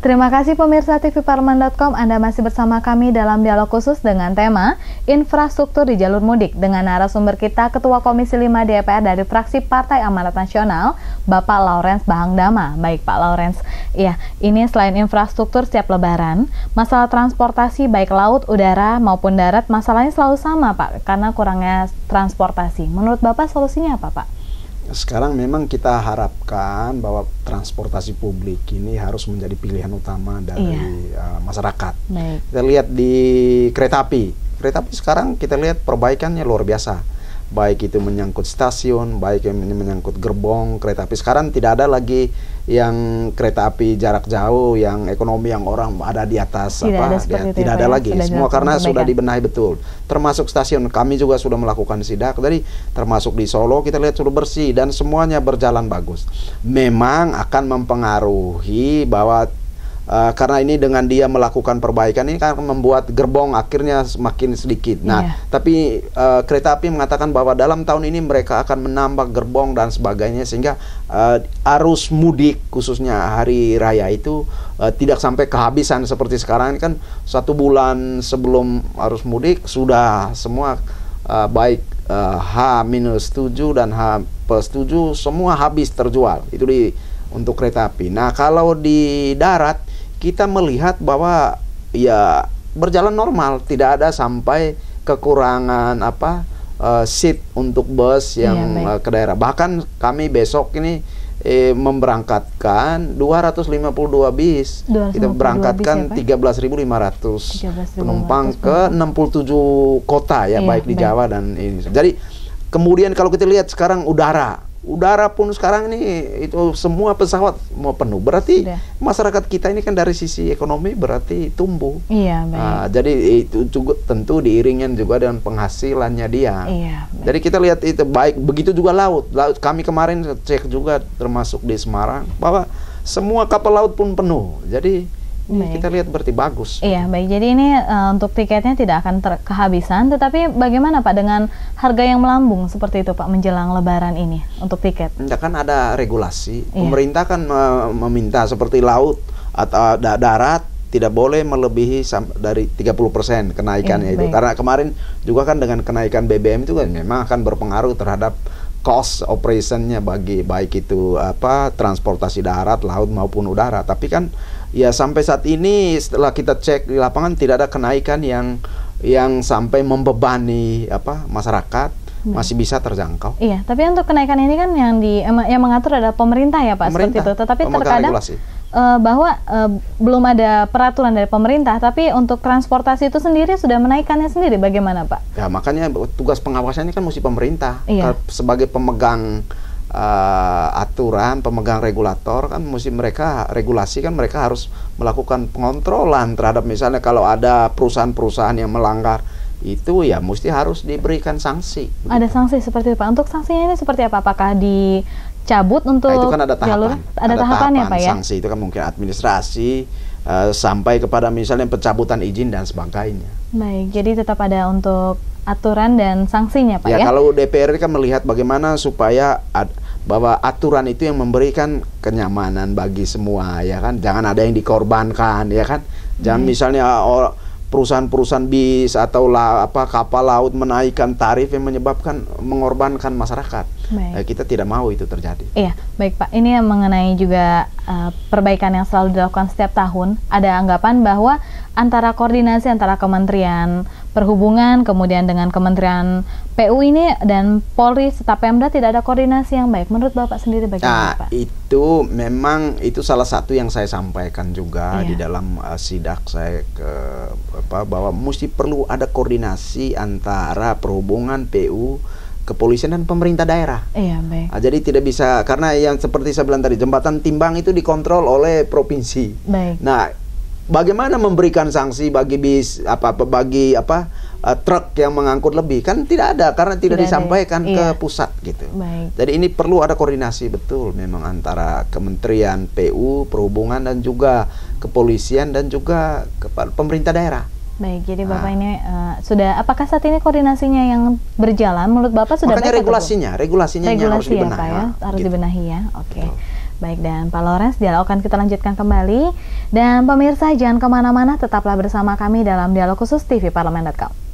Terima kasih pemirsa tvparlemen.com, Anda masih bersama kami dalam dialog khusus dengan tema infrastruktur di jalur mudik dengan narasumber kita Ketua Komisi 5 DPR dari fraksi Partai Amanat Nasional, Bapak Laurens Bahangdama. Baik Pak Laurens, iya, ini selain infrastruktur setiap lebaran, masalah transportasi baik laut, udara maupun darat masalahnya selalu sama Pak, karena kurangnya transportasi. Menurut Bapak solusinya apa Pak? Sekarang memang kita harapkan bahwa transportasi publik ini harus menjadi pilihan utama dari masyarakat. Baik. Kita lihat di kereta api. Kereta api sekarang kita lihat perbaikannya luar biasa. Baik itu menyangkut stasiun, baik yang menyangkut gerbong kereta api. Sekarang tidak ada lagi yang kereta api jarak jauh, yang ekonomi yang orang ada di atas tidak ada lagi. Semua karena sudah dibenahi betul. Termasuk stasiun, kami juga sudah melakukan sidak. Jadi termasuk di Solo kita lihat sudah bersih dan semuanya berjalan bagus. Memang akan mempengaruhi bahwa karena ini dengan dia melakukan perbaikan ini kan membuat gerbong akhirnya semakin sedikit. Nah, tapi kereta api mengatakan bahwa dalam tahun ini mereka akan menambah gerbong dan sebagainya sehingga arus mudik khususnya hari raya itu tidak sampai kehabisan seperti sekarang. Ini kan 1 bulan sebelum arus mudik sudah semua baik H-7 dan H+7 semua habis terjual. Itu untuk kereta api. Nah, kalau di darat kita melihat bahwa ya berjalan normal, tidak ada sampai kekurangan seat untuk bus yang ke daerah. Bahkan kami besok ini memberangkatkan 252 bis. Kita berangkatkan 13.500 penumpang ke 67 kota ya, baik di Jawa dan ini. Jadi kemudian kalau kita lihat sekarang udara pun sekarang ini itu semua pesawat mau penuh. Berarti masyarakat kita ini kan dari sisi ekonomi berarti tumbuh. Iya, baik. Jadi itu juga tentu diiringin juga dengan penghasilannya dia. Iya, baik. Jadi kita lihat itu baik. Begitu juga laut. Kami kemarin cek juga termasuk di Semarang bahwa semua kapal laut pun penuh. Jadi kita lihat berarti bagus. Iya, baik. Jadi ini untuk tiketnya tidak akan kehabisan, tetapi bagaimana Pak dengan harga yang melambung seperti itu Pak menjelang Lebaran ini untuk tiket? Ya kan ada regulasi. Pemerintah kan meminta seperti laut atau darat tidak boleh melebihi dari 30% kenaikannya itu. Karena kemarin juga kan dengan kenaikan BBM itu kan memang akan berpengaruh terhadap cost operationnya bagi baik itu transportasi darat, laut maupun udara. Tapi kan ya sampai saat ini setelah kita cek di lapangan tidak ada kenaikan yang sampai membebani masyarakat, masih bisa terjangkau. Iya, tapi untuk kenaikan ini kan yang mengatur adalah pemerintah ya Pak, seperti itu. Tetapi terkadang bahwa belum ada peraturan dari pemerintah, tapi untuk transportasi itu sendiri sudah menaikkannya sendiri. Bagaimana Pak? Ya makanya tugas pengawasannya kan mesti pemerintah sebagai pemegang aturan, pemegang regulator kan mesti mereka regulasi kan mereka harus melakukan pengontrolan terhadap misalnya kalau ada perusahaan-perusahaan yang melanggar itu ya mesti harus diberikan sanksi. Ada sanksi seperti itu Pak. Untuk sanksinya ini seperti apa? Apakah dicabut untuk itu kan ada tahapan. Ada tahapannya Pak ya? Sanksi itu kan mungkin administrasi sampai kepada misalnya pencabutan izin dan sebagainya. Baik, jadi tetap ada untuk aturan dan sanksinya Pak ya? Kalau DPR kan melihat bagaimana supaya bahwa aturan itu yang memberikan kenyamanan bagi semua ya kan, jangan ada yang dikorbankan ya kan, jangan misalnya perusahaan-perusahaan bis atau kapal laut menaikkan tarif yang menyebabkan mengorbankan masyarakat. Kita tidak mau itu terjadi. Iya, baik Pak. Ini yang mengenai juga perbaikan yang selalu dilakukan setiap tahun. Ada anggapan bahwa antara koordinasi antara Kementerian Perhubungan kemudian dengan Kementerian PU ini dan Polri serta Pemda tidak ada koordinasi yang baik. Menurut Bapak sendiri bagaimana Pak? Itu memang itu salah satu yang saya sampaikan juga di dalam sidak saya bahwa mesti perlu ada koordinasi antara Perhubungan, PU, kepolisian dan pemerintah daerah. Iya, baik. Jadi tidak bisa karena yang seperti saya bilang tadi jembatan timbang itu dikontrol oleh provinsi. Baik. Nah, bagaimana memberikan sanksi bagi bis bagi truk yang mengangkut lebih kan tidak ada karena tidak disampaikan ke pusat gitu. Baik. Jadi ini perlu ada koordinasi betul memang antara Kementerian PU, Perhubungan dan juga kepolisian dan juga pemerintah daerah. Baik, jadi Bapak ini sudah, apakah saat ini koordinasinya yang berjalan? Menurut Bapak sudah makanya regulasinya yang harus dibenahi. Harus dibenahi ya, oke. Baik, dan Pak Lawrence, dialog akan kita lanjutkan kembali. Dan pemirsa, jangan kemana-mana, tetaplah bersama kami dalam Dialog Khusus TV Parlemen.com.